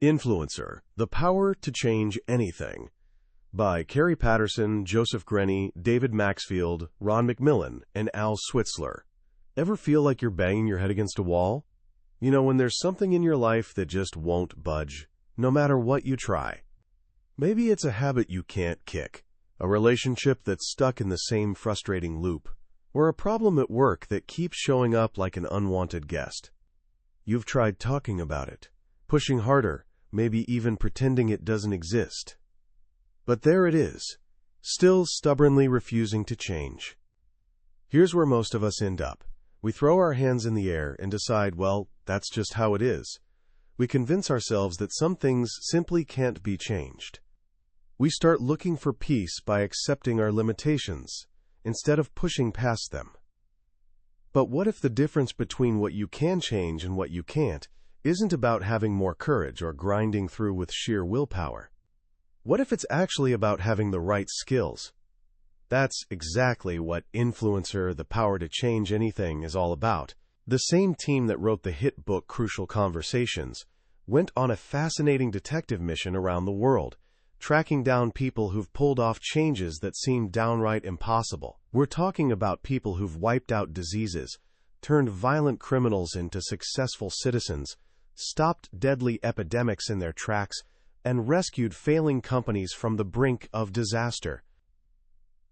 Influencer: The Power to Change Anything, by Kerry Patterson, Joseph Grenny, David Maxfield, Ron McMillan, and Al Switzler. Ever feel like you're banging your head against a wall? You know, when there's something in your life that just won't budge, no matter what you try. Maybe it's a habit you can't kick, a relationship that's stuck in the same frustrating loop, or a problem at work that keeps showing up like an unwanted guest. You've tried talking about it, pushing harder, maybe even pretending it doesn't exist. But there it is, still stubbornly refusing to change. Here's where most of us end up. We throw our hands in the air and decide, well, that's just how it is. We convince ourselves that some things simply can't be changed. We start looking for peace by accepting our limitations, instead of pushing past them. But what if the difference between what you can change and what you can't isn't about having more courage or grinding through with sheer willpower? What if it's actually about having the right skills? That's exactly what Influencer: The Power to Change Anything is all about. The same team that wrote the hit book Crucial Conversations went on a fascinating detective mission around the world, tracking down people who've pulled off changes that seemed downright impossible. We're talking about people who've wiped out diseases, turned violent criminals into successful citizens, stopped deadly epidemics in their tracks, and rescued failing companies from the brink of disaster.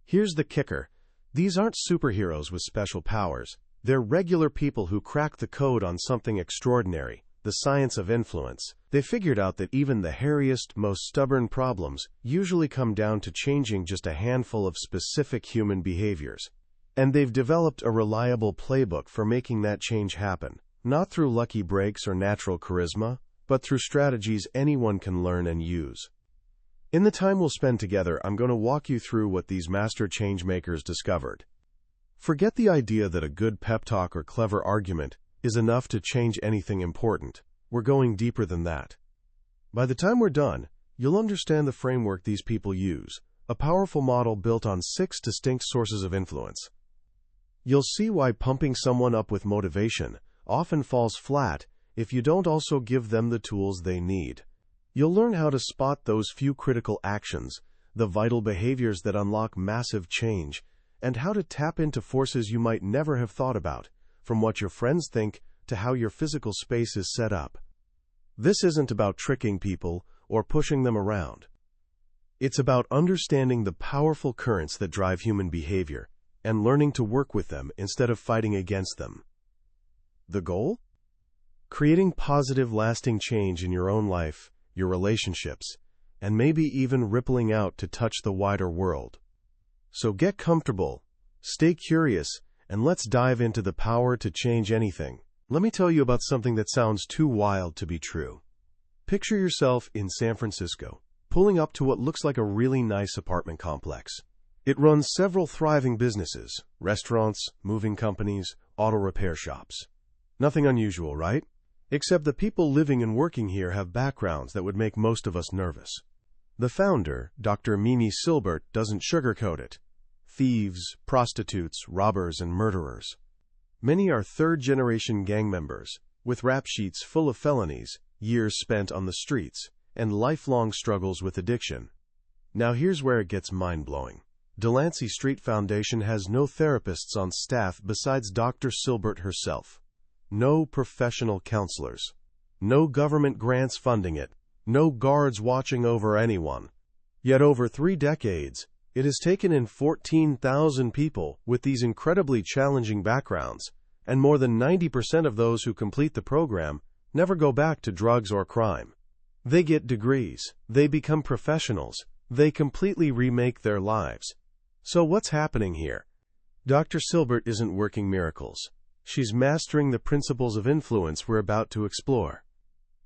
Here's the kicker: these aren't superheroes with special powers. They're regular people who cracked the code on something extraordinary, the science of influence. They figured out that even the hairiest, most stubborn problems usually come down to changing just a handful of specific human behaviors. And they've developed a reliable playbook for making that change happen, not through lucky breaks or natural charisma, but through strategies anyone can learn and use. In the time we'll spend together, I'm going to walk you through what these master changemakers discovered. Forget the idea that a good pep talk or clever argument is enough to change anything important. We're going deeper than that. By the time we're done, you'll understand the framework these people use, a powerful model built on 6 distinct sources of influence. You'll see why pumping someone up with motivation often falls flat if you don't also give them the tools they need. You'll learn how to spot those few critical actions, the vital behaviors that unlock massive change, and how to tap into forces you might never have thought about, from what your friends think to how your physical space is set up. This isn't about tricking people or pushing them around. It's about understanding the powerful currents that drive human behavior and learning to work with them instead of fighting against them. The goal? Creating positive, lasting change in your own life, your relationships, and maybe even rippling out to touch the wider world. So get comfortable, stay curious, and let's dive into the power to change anything. Let me tell you about something that sounds too wild to be true. Picture yourself in San Francisco, pulling up to what looks like a really nice apartment complex. It runs several thriving businesses: restaurants, moving companies, auto repair shops. Nothing unusual, right? Except the people living and working here have backgrounds that would make most of us nervous. The founder, Dr. Mimi Silbert, doesn't sugarcoat it. Thieves, prostitutes, robbers, and murderers. Many are third-generation gang members, with rap sheets full of felonies, years spent on the streets, and lifelong struggles with addiction. Now here's where it gets mind-blowing. Delancey Street Foundation has no therapists on staff besides Dr. Silbert herself. No professional counselors. No government grants funding it. No guards watching over anyone. Yet over 3 decades, it has taken in 14,000 people with these incredibly challenging backgrounds, and more than 90% of those who complete the program never go back to drugs or crime. They get degrees, they become professionals, they completely remake their lives. So what's happening here? Dr. Silbert isn't working miracles. She's mastering the principles of influence we're about to explore.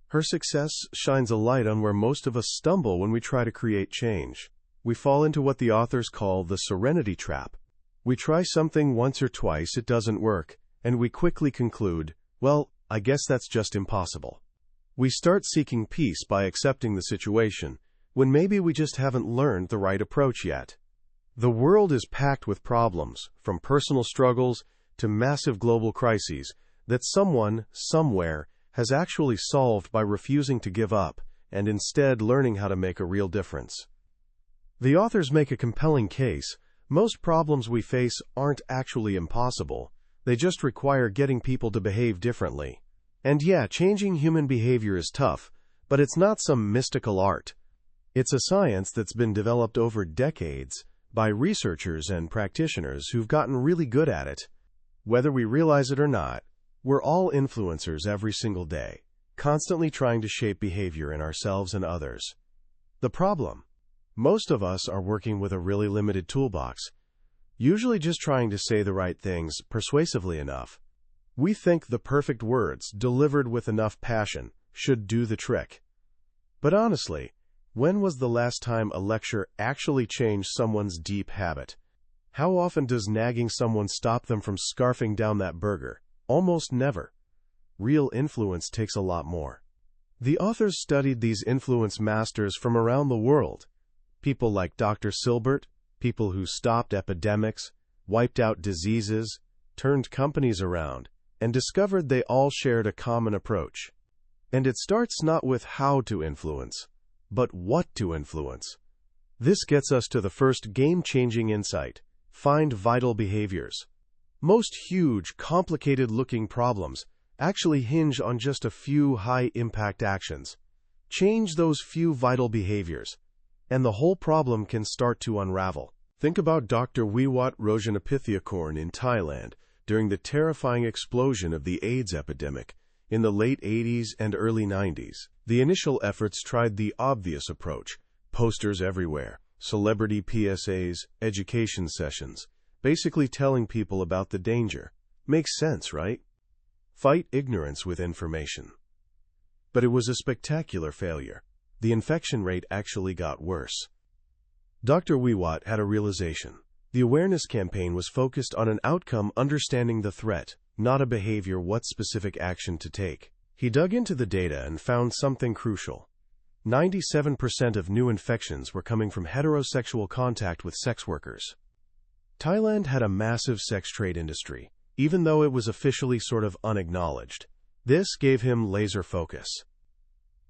Her success shines a light on where most of us stumble when we try to create change. We fall into what the authors call the serenity trap. We try something once or twice, it doesn't work, and we quickly conclude, well, I guess that's just impossible. We start seeking peace by accepting the situation, when maybe we just haven't learned the right approach yet. The world is packed with problems, from personal struggles to massive global crises, that someone, somewhere, has actually solved by refusing to give up and instead learning how to make a real difference. The authors make a compelling case. Most problems we face aren't actually impossible. They just require getting people to behave differently. And yeah, changing human behavior is tough, but it's not some mystical art. It's a science that's been developed over decades by researchers and practitioners who've gotten really good at it. Whether we realize it or not, we're all influencers every single day, constantly trying to shape behavior in ourselves and others. The problem: most of us are working with a really limited toolbox, usually just trying to say the right things persuasively enough. We think the perfect words, delivered with enough passion, should do the trick. But honestly, when was the last time a lecture actually changed someone's deep habit? How often does nagging someone stop them from scarfing down that burger? Almost never. Real influence takes a lot more. The authors studied these influence masters from around the world. People like Dr. Silbert, people who stopped epidemics, wiped out diseases, turned companies around, and discovered they all shared a common approach. And it starts not with how to influence, but what to influence. This gets us to the first game-changing insight: find vital behaviors. Most huge, complicated-looking problems actually hinge on just a few high-impact actions. Change those few vital behaviors, and the whole problem can start to unravel. Think about Dr. Wiwat Rojanapithiakorn in Thailand during the terrifying explosion of the AIDS epidemic in the late 80s and early 90s. The initial efforts tried the obvious approach: posters everywhere, celebrity PSAs, education sessions, basically telling people about the danger. Makes sense, right? Fight ignorance with information. But it was a spectacular failure. The infection rate actually got worse. Dr. Wiwat had a realization. The awareness campaign was focused on an outcome: understanding the threat, not a behavior, what specific action to take. He dug into the data and found something crucial. 97% of new infections were coming from heterosexual contact with sex workers. Thailand had a massive sex trade industry, even though it was officially sort of unacknowledged. This gave him laser focus.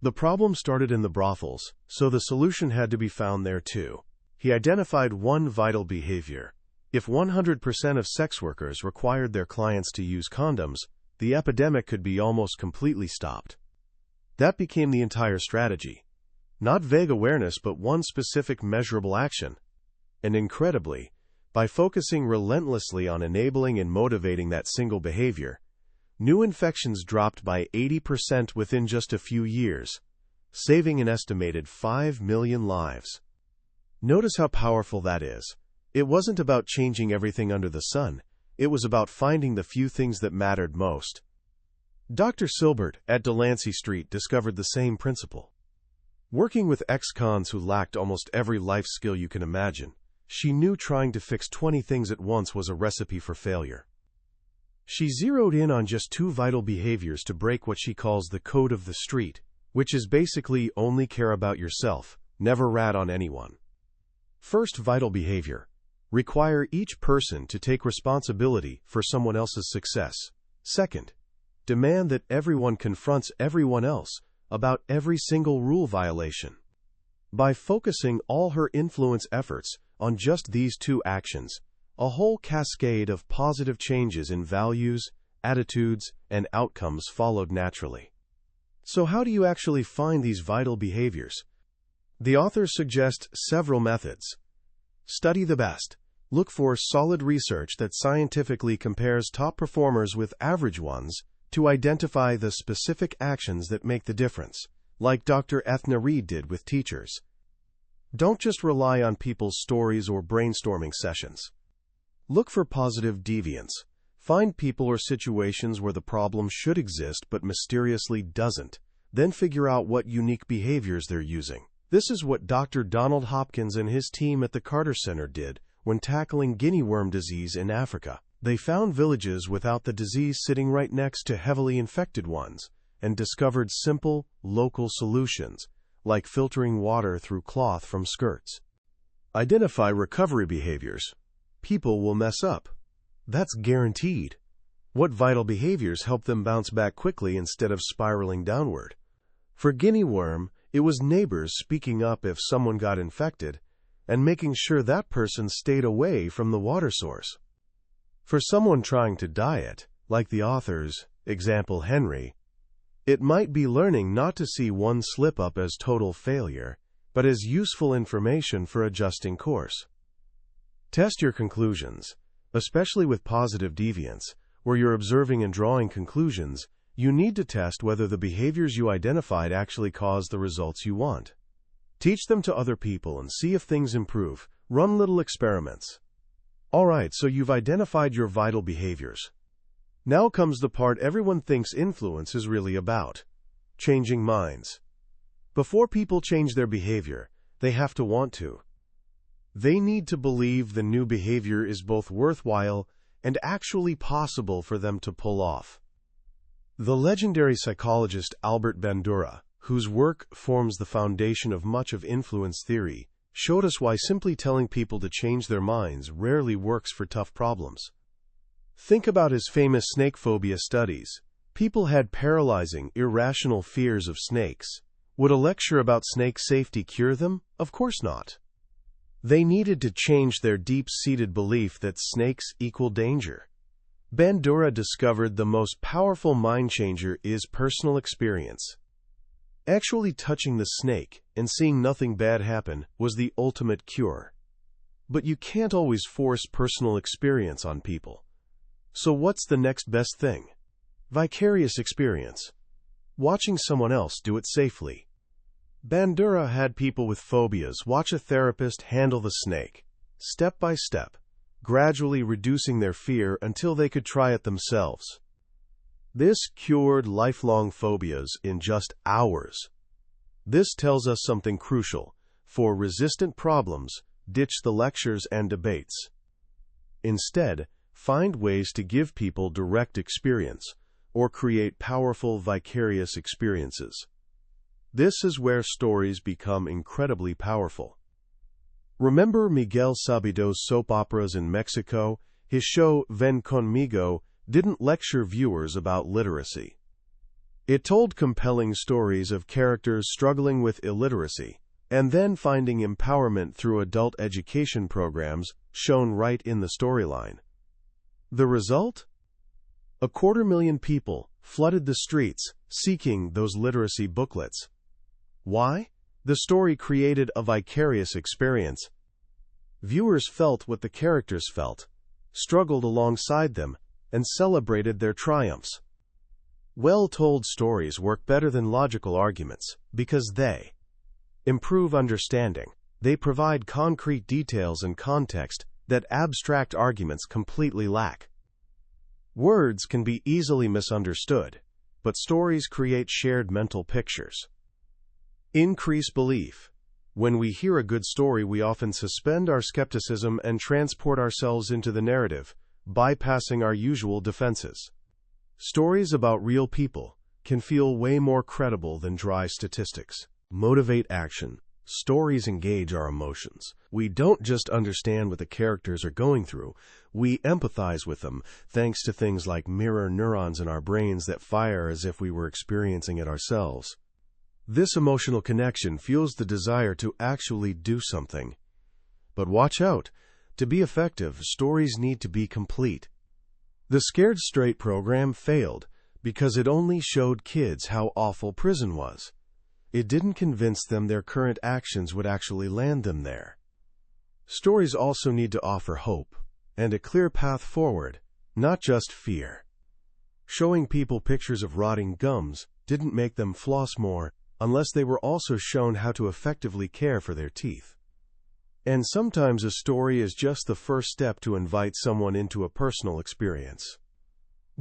The problem started in the brothels, so the solution had to be found there too. He identified one vital behavior. If 100% of sex workers required their clients to use condoms, the epidemic could be almost completely stopped. That became the entire strategy. Not vague awareness, but one specific measurable action. And incredibly, by focusing relentlessly on enabling and motivating that single behavior, new infections dropped by 80% within just a few years, saving an estimated 5 million lives. Notice how powerful that is. It wasn't about changing everything under the sun. It was about finding the few things that mattered most. Dr. Silbert at Delancey Street discovered the same principle. Working with ex-cons who lacked almost every life skill you can imagine, she knew trying to fix 20 things at once was a recipe for failure. She zeroed in on just 2 vital behaviors to break what she calls the code of the street, which is basically only care about yourself, never rat on anyone. First vital behavior: require each person to take responsibility for someone else's success. Second, demand that everyone confronts everyone else about every single rule violation. By focusing all her influence efforts on just these 2 actions, a whole cascade of positive changes in values, attitudes, and outcomes followed naturally. So how do you actually find these vital behaviors? The authors suggest several methods. Study the best. Look for solid research that scientifically compares top performers with average ones to identify the specific actions that make the difference, like Dr. Ethna Reed did with teachers. Don't just rely on people's stories or brainstorming sessions. Look for positive deviance. Find people or situations where the problem should exist but mysteriously doesn't. Then figure out what unique behaviors they're using. This is what Dr. Donald Hopkins and his team at the Carter Center did when tackling guinea worm disease in Africa. They found villages without the disease sitting right next to heavily infected ones and discovered simple, local solutions, like filtering water through cloth from skirts. Identify recovery behaviors. People will mess up. That's guaranteed. What vital behaviors help them bounce back quickly instead of spiraling downward? For guinea worm, It was neighbors speaking up if someone got infected and making sure that person stayed away from the water source. For someone trying to diet, like the author's example Henry, it might be learning not to see one slip-up as total failure, but as useful information for adjusting course. Test your conclusions, especially with positive deviance, where you're observing and drawing conclusions. You need to test whether the behaviors you identified actually cause the results you want. Teach them to other people and see if things improve. Run little experiments. Alright, so you've identified your vital behaviors. Now comes the part everyone thinks influence is really about: changing minds. Before people change their behavior, they have to want to. They need to believe the new behavior is both worthwhile and actually possible for them to pull off. The legendary psychologist Albert Bandura, whose work forms the foundation of much of influence theory, showed us why simply telling people to change their minds rarely works for tough problems. Think about his famous snake phobia studies. People had paralyzing, irrational fears of snakes. Would a lecture about snake safety cure them? Of course not. They needed to change their deep-seated belief that snakes equal danger. Bandura discovered the most powerful mind changer is personal experience. Actually touching the snake and seeing nothing bad happen was the ultimate cure. But you can't always force personal experience on people. So what's the next best thing? Vicarious experience. Watching someone else do it safely. Bandura had people with phobias watch a therapist handle the snake, step by step, gradually reducing their fear until they could try it themselves. This cured lifelong phobias in just hours. This tells us something crucial. For resistant problems, ditch the lectures and debates. Instead, find ways to give people direct experience, or create powerful vicarious experiences. This is where stories become incredibly powerful. Remember Miguel Sabido's soap operas in Mexico? His show, Ven Conmigo, didn't lecture viewers about literacy. It told compelling stories of characters struggling with illiteracy, and then finding empowerment through adult education programs shown right in the storyline. The result? 250,000 people flooded the streets seeking those literacy booklets. Why? The story created a vicarious experience. Viewers felt what the characters felt, struggled alongside them, and celebrated their triumphs. Well-told stories work better than logical arguments because they improve understanding. They provide concrete details and context that abstract arguments completely lack. Words can be easily misunderstood, but stories create shared mental pictures. Increase belief. When we hear a good story, we often suspend our skepticism and transport ourselves into the narrative, bypassing our usual defenses. Stories about real people can feel way more credible than dry statistics. Motivate action. Stories engage our emotions. We don't just understand what the characters are going through, we empathize with them, thanks to things like mirror neurons in our brains that fire as if we were experiencing it ourselves. This emotional connection fuels the desire to actually do something. But watch out. To be effective, stories need to be complete. The Scared Straight program failed because it only showed kids how awful prison was. It didn't convince them their current actions would actually land them there. Stories also need to offer hope and a clear path forward, not just fear. Showing people pictures of rotting gums didn't make them floss more unless they were also shown how to effectively care for their teeth. And sometimes a story is just the first step to invite someone into a personal experience.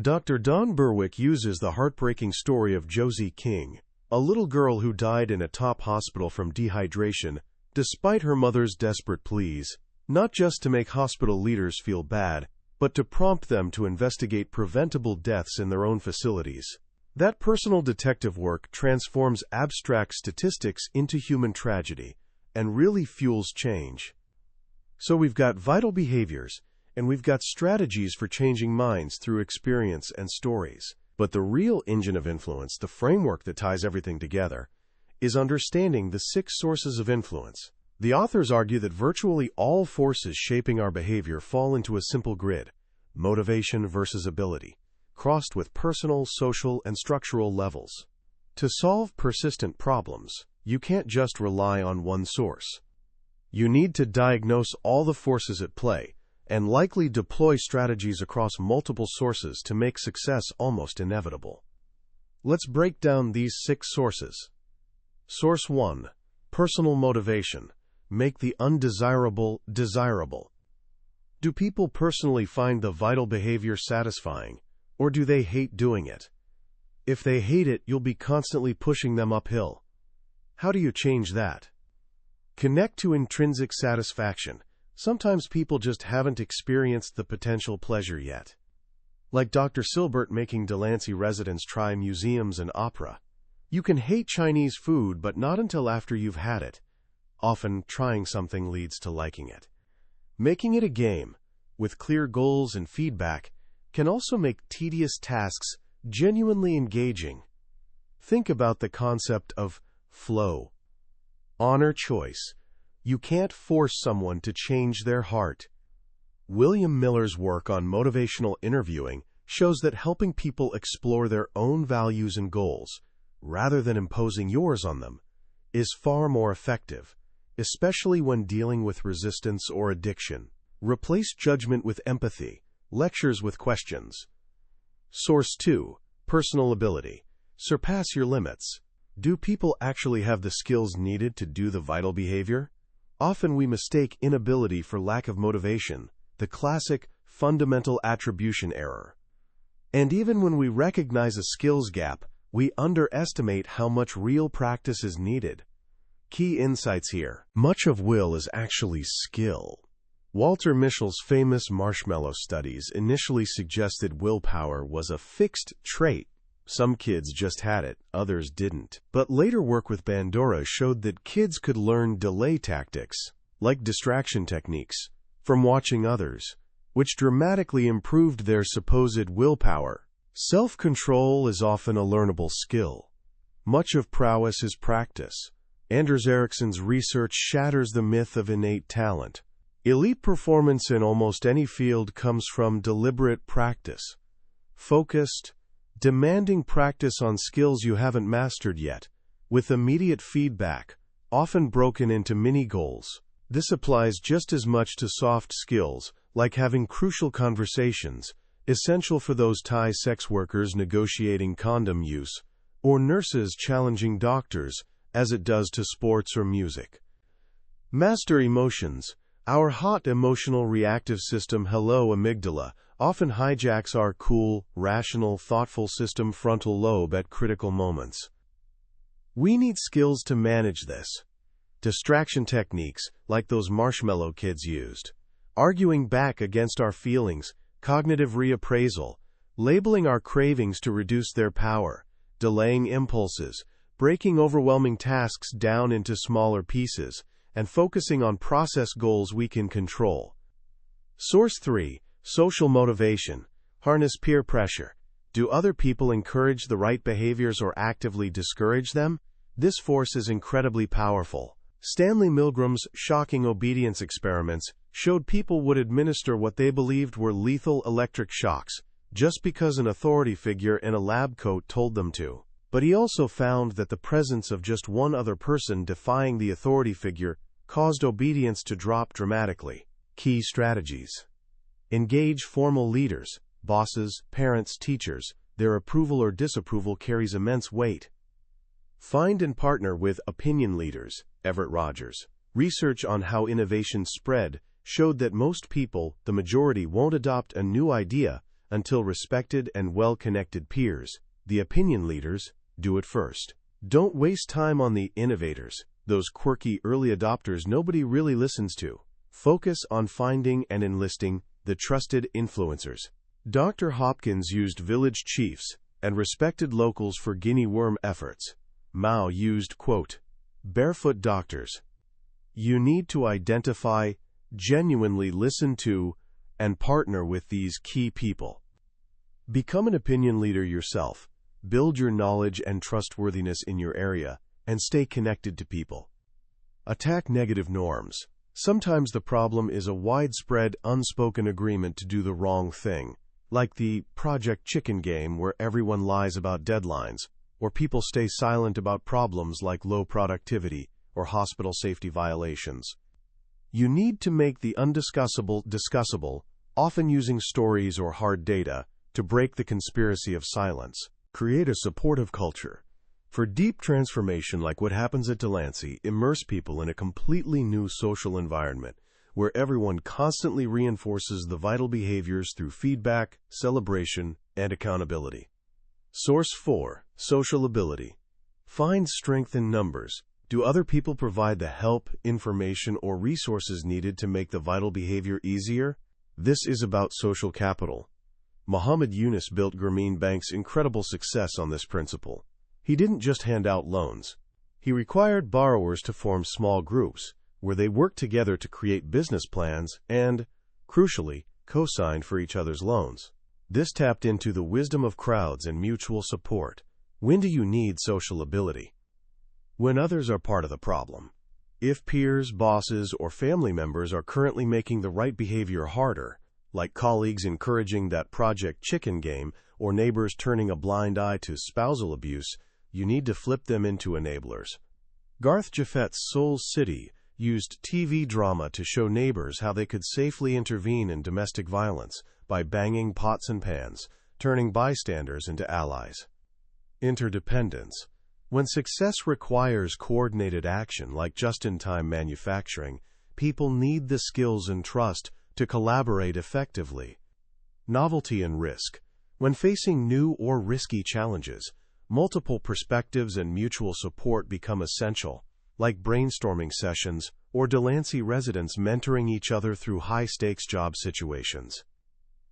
Dr. Don Berwick uses the heartbreaking story of Josie King, a little girl who died in a top hospital from dehydration, despite her mother's desperate pleas, not just to make hospital leaders feel bad, but to prompt them to investigate preventable deaths in their own facilities. That personal detective work transforms abstract statistics into human tragedy and really fuels change. So we've got vital behaviors, and we've got strategies for changing minds through experience and stories. But the real engine of influence, the framework that ties everything together, is understanding the 6 sources of influence. The authors argue that virtually all forces shaping our behavior fall into a simple grid: motivation versus ability, crossed with personal, social, and structural levels. To solve persistent problems, you can't just rely on one source. You need to diagnose all the forces at play and likely deploy strategies across multiple sources to make success almost inevitable. Let's break down these 6 sources. Source 1. Personal motivation. Make the undesirable desirable. Do people personally find the vital behavior satisfying, or do they hate doing it? If they hate it, you'll be constantly pushing them uphill. How do you change that? Connect to intrinsic satisfaction. Sometimes people just haven't experienced the potential pleasure yet. Like Dr. Silbert making Delancey residents try museums and opera. You can hate Chinese food, but not until after you've had it. Often, trying something leads to liking it. Making it a game, with clear goals and feedback, can also make tedious tasks genuinely engaging. Think about the concept of flow. Honor choice. You can't force someone to change their heart. William Miller's work on motivational interviewing shows that helping people explore their own values and goals, rather than imposing yours on them, is far more effective, especially when dealing with resistance or addiction. Replace judgment with empathy. Lectures with questions. Source 2. Personal ability. Surpass your limits. Do people actually have the skills needed to do the vital behavior? Often we mistake inability for lack of motivation, the classic fundamental attribution error. And even when we recognize a skills gap, we underestimate how much real practice is needed. Key insights here. Much of will is actually skill. Walter Mischel's famous marshmallow studies initially suggested willpower was a fixed trait. Some kids just had it, others didn't. But later work with Bandura showed that kids could learn delay tactics, like distraction techniques, from watching others, which dramatically improved their supposed willpower. Self-control is often a learnable skill. Much of prowess is practice. Anders Ericsson's research shatters the myth of innate talent. Elite performance in almost any field comes from deliberate practice. Focused, demanding practice on skills you haven't mastered yet, with immediate feedback, often broken into mini-goals. This applies just as much to soft skills, like having crucial conversations, essential for those Thai sex workers negotiating condom use, or nurses challenging doctors, as it does to sports or music. Master emotions. Our hot emotional reactive system, hello amygdala, often hijacks our cool, rational, thoughtful system, frontal lobe, at critical moments. We need skills to manage this. Distraction techniques, like those marshmallow kids used. Arguing back against our feelings, cognitive reappraisal, labeling our cravings to reduce their power, delaying impulses, breaking overwhelming tasks down into smaller pieces, and focusing on process goals we can control. Source 3. Social motivation. Harness peer pressure. Do other people encourage the right behaviors or actively discourage them? This force is incredibly powerful. Stanley Milgram's shocking obedience experiments showed people would administer what they believed were lethal electric shocks, just because an authority figure in a lab coat told them to. But he also found that the presence of just one other person defying the authority figure caused obedience to drop dramatically. Key strategies. Engage formal leaders, bosses, parents, teachers. Their approval or disapproval carries immense weight. Find and partner with opinion leaders. Everett Rogers. Research on how innovation spread showed that most people, the majority, won't adopt a new idea until respected and well-connected peers, the opinion leaders, do it first. Don't waste time on the innovators, those quirky early adopters nobody really listens to. Focus on finding and enlisting the trusted influencers. Dr. Hopkins used village chiefs and respected locals for guinea worm efforts. Mao used, quote, barefoot doctors. You need to identify, genuinely listen to, and partner with these key people. Become an opinion leader yourself. Build your knowledge and trustworthiness in your area, and stay connected to people. Attack negative norms. Sometimes the problem is a widespread, unspoken agreement to do the wrong thing, like the Project Chicken game where everyone lies about deadlines, or people stay silent about problems like low productivity or hospital safety violations. You need to make the undiscussable discussable, often using stories or hard data, to break the conspiracy of silence. Create a supportive culture. For deep transformation like what happens at Delancey, immerse people in a completely new social environment where everyone constantly reinforces the vital behaviors through feedback, celebration, and accountability. Source 4. Social ability. Find strength in numbers. Do other people provide the help, information, or resources needed to make the vital behavior easier? This is about social capital. Muhammad Yunus built Grameen Bank's incredible success on this principle. He didn't just hand out loans. He required borrowers to form small groups, where they worked together to create business plans and, crucially, co-signed for each other's loans. This tapped into the wisdom of crowds and mutual support. When do you need social ability? When others are part of the problem. If peers, bosses, or family members are currently making the right behavior harder, like colleagues encouraging that Project Chicken game or neighbors turning a blind eye to spousal abuse, you need to flip them into enablers. Garth Jaffet's Soul City used TV drama to show neighbors how they could safely intervene in domestic violence by banging pots and pans, turning bystanders into allies. Interdependence. When success requires coordinated action like just-in-time manufacturing, people need the skills and trust to collaborate effectively. Novelty and risk. When facing new or risky challenges, multiple perspectives and mutual support become essential, like brainstorming sessions or Delancey residents mentoring each other through high-stakes job situations.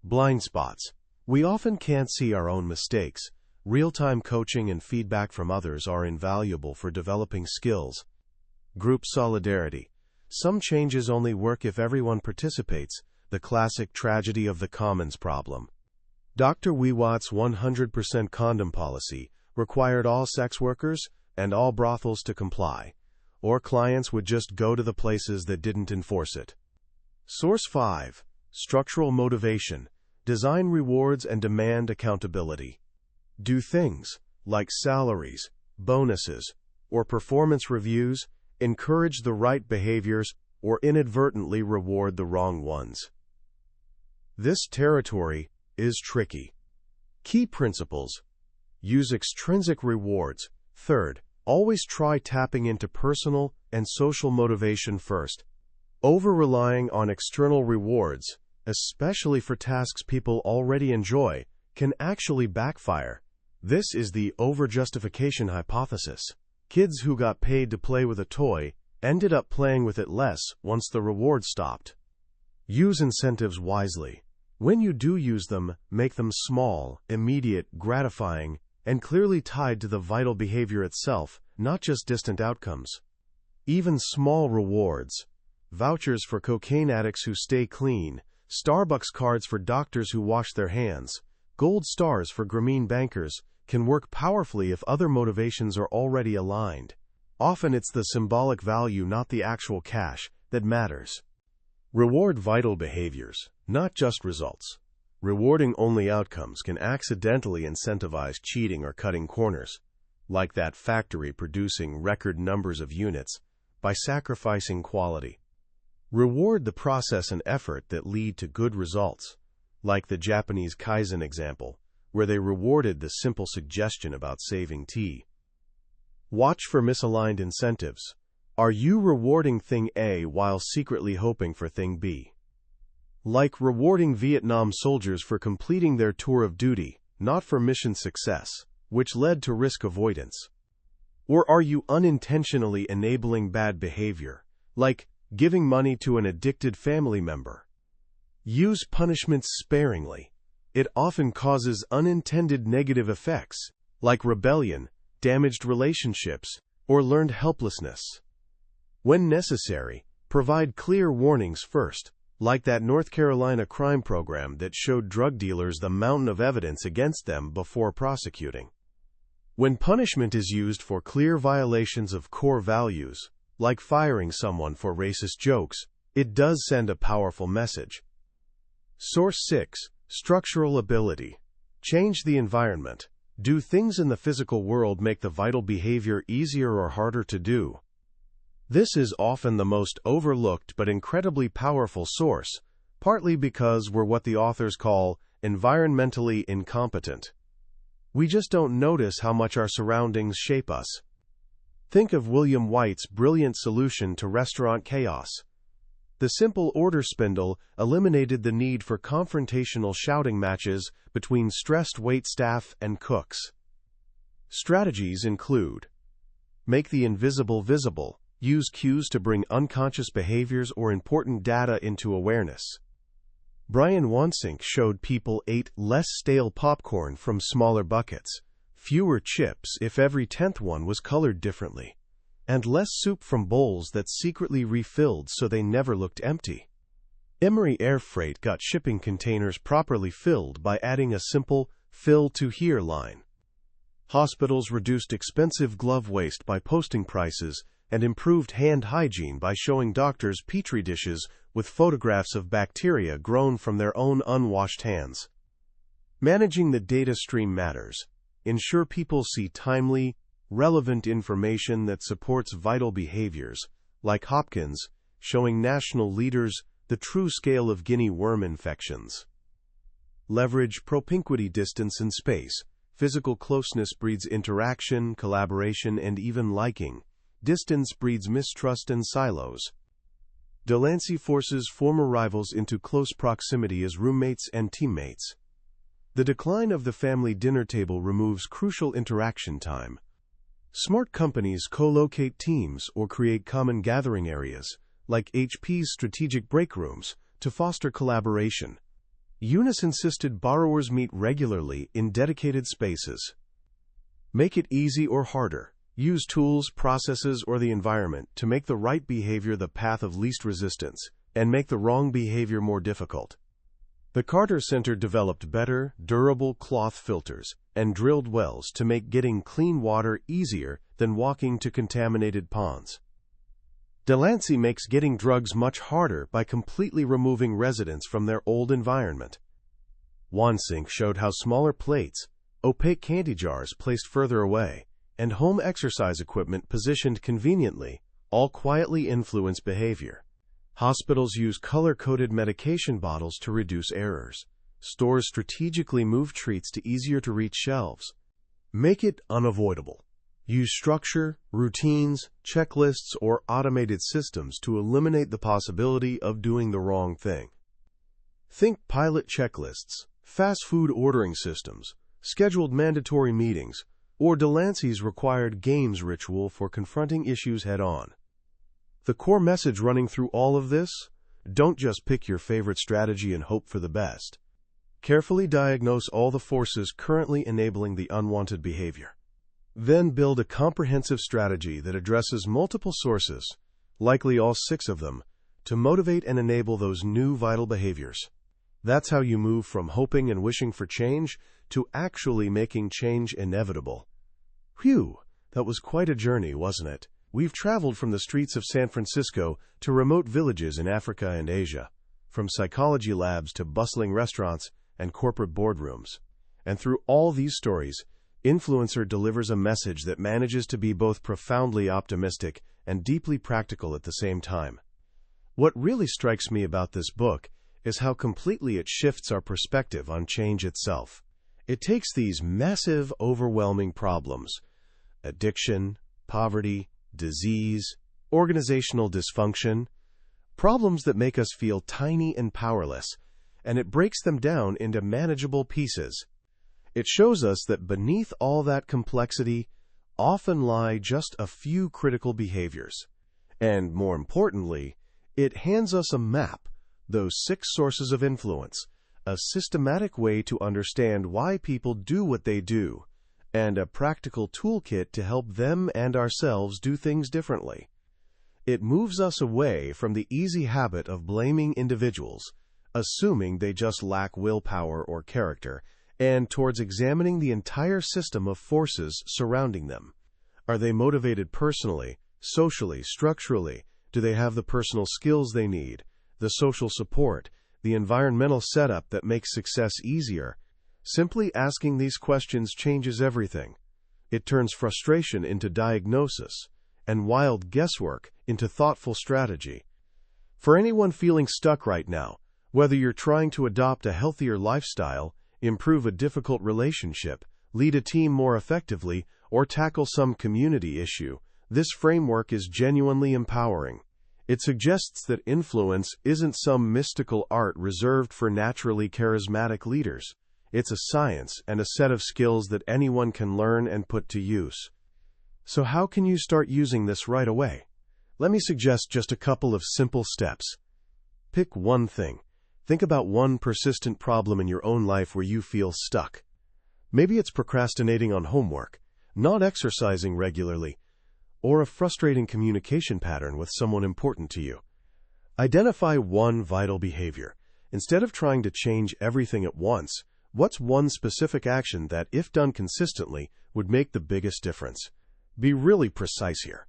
Blind spots. We often can't see our own mistakes. Real-time coaching and feedback from others are invaluable for developing skills. Group solidarity. Some changes only work if everyone participates, the classic tragedy of the commons problem. Dr. Wiwatt's 100% condom policy required all sex workers and all brothels to comply, or clients would just go to the places that didn't enforce it. Source 5. Structural motivation. Design rewards and demand accountability. Do things, like salaries, bonuses, or performance reviews, encourage the right behaviors or inadvertently reward the wrong ones. This territory is tricky. Key principles. Use extrinsic rewards. Third, always try tapping into personal and social motivation first. Over-relying on external rewards, especially for tasks people already enjoy, can actually backfire. This is the over-justification hypothesis. Kids who got paid to play with a toy ended up playing with it less once the reward stopped. Use incentives wisely. When you do use them, make them small, immediate, gratifying, and clearly tied to the vital behavior itself, not just distant outcomes. Even small rewards, vouchers for cocaine addicts who stay clean, Starbucks cards for doctors who wash their hands, gold stars for Grameen bankers, can work powerfully if other motivations are already aligned. Often it's the symbolic value, not the actual cash, that matters. Reward vital behaviors, not just results. Rewarding only outcomes can accidentally incentivize cheating or cutting corners, like that factory producing record numbers of units, by sacrificing quality. Reward the process and effort that lead to good results, like the Japanese Kaizen example, where they rewarded the simple suggestion about saving tea. Watch for misaligned incentives. Are you rewarding thing A while secretly hoping for thing B? Like rewarding Vietnam soldiers for completing their tour of duty, not for mission success, which led to risk avoidance. Or are you unintentionally enabling bad behavior, like giving money to an addicted family member? Use punishments sparingly. It often causes unintended negative effects, like rebellion, damaged relationships, or learned helplessness. When necessary, provide clear warnings first, like that North Carolina crime program that showed drug dealers the mountain of evidence against them before prosecuting. When punishment is used for clear violations of core values, like firing someone for racist jokes, it does send a powerful message. Source 6. Structural ability. Change the environment. Do things in the physical world make the vital behavior easier or harder to do? This is often the most overlooked but incredibly powerful source, partly because we're what the authors call environmentally incompetent. We just don't notice how much our surroundings shape us. Think of William White's brilliant solution to restaurant chaos. The simple order spindle eliminated the need for confrontational shouting matches between stressed waitstaff and cooks. Strategies include: make the invisible visible. Use cues to bring unconscious behaviors or important data into awareness. Brian Wansink showed people ate less stale popcorn from smaller buckets, fewer chips if every 10th one was colored differently, and less soup from bowls that secretly refilled so they never looked empty. Emory Air Freight got shipping containers properly filled by adding a simple "fill to here" line. Hospitals reduced expensive glove waste by posting prices and improved hand hygiene by showing doctors petri dishes with photographs of bacteria grown from their own unwashed hands. Managing the data stream matters. Ensure people see timely, relevant information that supports vital behaviors, like Hopkins showing national leaders the true scale of guinea worm infections. Leverage propinquity, distance and space. Physical closeness breeds interaction, collaboration, and even liking. Distance breeds mistrust and silos. Delancey forces former rivals into close proximity as roommates and teammates. The decline of the family dinner table removes crucial interaction time. Smart companies co-locate teams or create common gathering areas, like HP's strategic break rooms, to foster collaboration. Eunice insisted borrowers meet regularly in dedicated spaces. Make it easy or harder. Use tools, processes, or the environment to make the right behavior the path of least resistance, and make the wrong behavior more difficult. The Carter Center developed better, durable cloth filters and drilled wells to make getting clean water easier than walking to contaminated ponds. Delancey makes getting drugs much harder by completely removing residents from their old environment. Wansink showed how smaller plates, opaque candy jars placed further away, and home exercise equipment positioned conveniently all quietly influence behavior. Hospitals use color-coded medication bottles to reduce errors. Stores strategically move treats to easier-to-reach shelves. Make it unavoidable. Use structure, routines, checklists, or automated systems to eliminate the possibility of doing the wrong thing. Think pilot checklists, fast food ordering systems, scheduled mandatory meetings, or Delancey's required games ritual for confronting issues head-on. The core message running through all of this: don't just pick your favorite strategy and hope for the best. Carefully diagnose all the forces currently enabling the unwanted behavior. Then build a comprehensive strategy that addresses multiple sources, likely all 6 of them, to motivate and enable those new vital behaviors. That's how you move from hoping and wishing for change to actually making change inevitable. Phew, that was quite a journey, wasn't it? We've traveled from the streets of San Francisco to remote villages in Africa and Asia, from psychology labs to bustling restaurants and corporate boardrooms. And through all these stories, Influencer delivers a message that manages to be both profoundly optimistic and deeply practical at the same time. What really strikes me about this book is how completely it shifts our perspective on change itself. It takes these massive, overwhelming problems: addiction, poverty, disease, organizational dysfunction, problems that make us feel tiny and powerless, and it breaks them down into manageable pieces. It shows us that beneath all that complexity often lie just a few critical behaviors. And more importantly, it hands us a map, those 6 sources of influence, a systematic way to understand why people do what they do, and a practical toolkit to help them and ourselves do things differently. It moves us away from the easy habit of blaming individuals, assuming they just lack willpower or character, and towards examining the entire system of forces surrounding them. Are they motivated personally, socially, structurally? Do they have the personal skills they need, the social support, the environmental setup that makes success easier? Simply asking these questions changes everything. It turns frustration into diagnosis, and wild guesswork into thoughtful strategy. For anyone feeling stuck right now, whether you're trying to adopt a healthier lifestyle, improve a difficult relationship, lead a team more effectively, or tackle some community issue, this framework is genuinely empowering. It suggests that influence isn't some mystical art reserved for naturally charismatic leaders. It's a science and a set of skills that anyone can learn and put to use. So how can you start using this right away? Let me suggest just a couple of simple steps. Pick one thing. Think about one persistent problem in your own life where you feel stuck. Maybe it's procrastinating on homework, not exercising regularly, or a frustrating communication pattern with someone important to you. Identify one vital behavior. Instead of trying to change everything at once, what's one specific action that, if done consistently, would make the biggest difference? Be really precise here.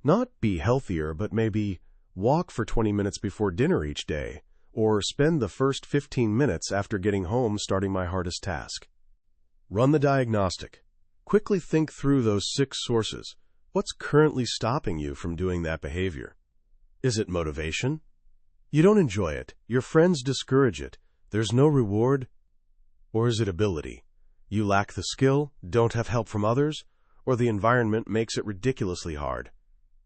Not be healthier, but maybe walk for 20 minutes before dinner each day, or spend the first 15 minutes after getting home starting my hardest task. Run the diagnostic. Quickly think through those 6 sources. What's currently stopping you from doing that behavior? Is it motivation? You don't enjoy it. Your friends discourage it. There's no reward. Or is it ability? You lack the skill, don't have help from others, or the environment makes it ridiculously hard.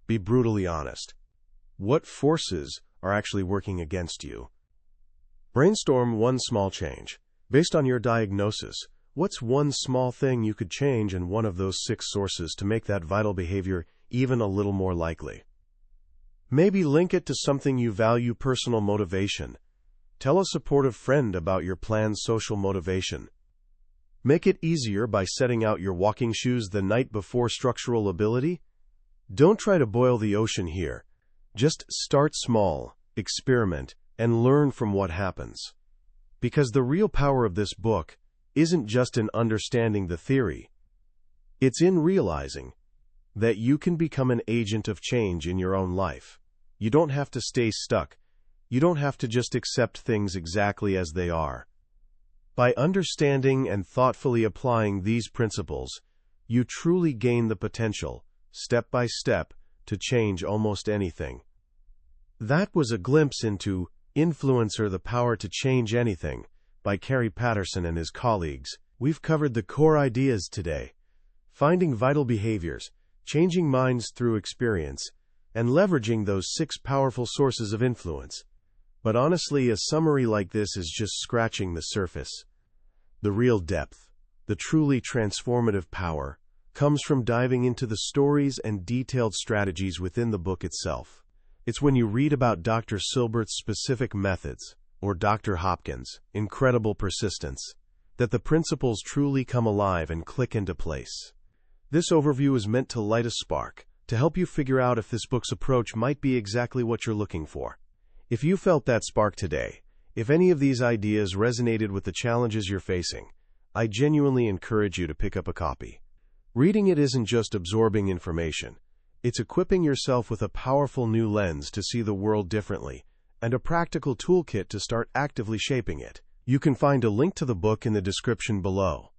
Be brutally honest. What forces are actually working against you? Brainstorm one small change. Based on your diagnosis, what's one small thing you could change in one of those 6 sources to make that vital behavior even a little more likely? Maybe link it to something you value: personal motivation. Tell a supportive friend about your planned social motivation. Make it easier by setting out your walking shoes the night before. Structural ability? Don't try to boil the ocean here. Just start small, experiment, and learn from what happens. Because the real power of this book isn't just in understanding the theory. It's in realizing that you can become an agent of change in your own life. You don't have to stay stuck. You don't have to just accept things exactly as they are. By understanding and thoughtfully applying these principles, you truly gain the potential, step by step, to change almost anything. That was a glimpse into Influencer: The Power to Change Anything by Kerry Patterson and his colleagues. We've covered the core ideas today: finding vital behaviors, changing minds through experience, and leveraging those 6 powerful sources of influence. But honestly, a summary like this is just scratching the surface. The real depth, the truly transformative power, comes from diving into the stories and detailed strategies within the book itself. It's when you read about Dr. Silbert's specific methods, or Dr. Hopkins' incredible persistence, that the principles truly come alive and click into place. This overview is meant to light a spark, to help you figure out if this book's approach might be exactly what you're looking for. If you felt that spark today, if any of these ideas resonated with the challenges you're facing, I genuinely encourage you to pick up a copy. Reading it isn't just absorbing information. It's equipping yourself with a powerful new lens to see the world differently, and a practical toolkit to start actively shaping it. You can find a link to the book in the description below.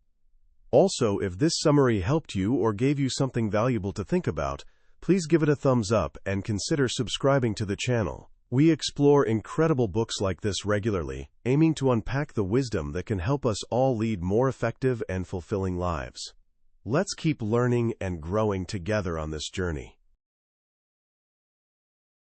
Also, if this summary helped you or gave you something valuable to think about, please give it a thumbs up and consider subscribing to the channel. We explore incredible books like this regularly, aiming to unpack the wisdom that can help us all lead more effective and fulfilling lives. Let's keep learning and growing together on this journey.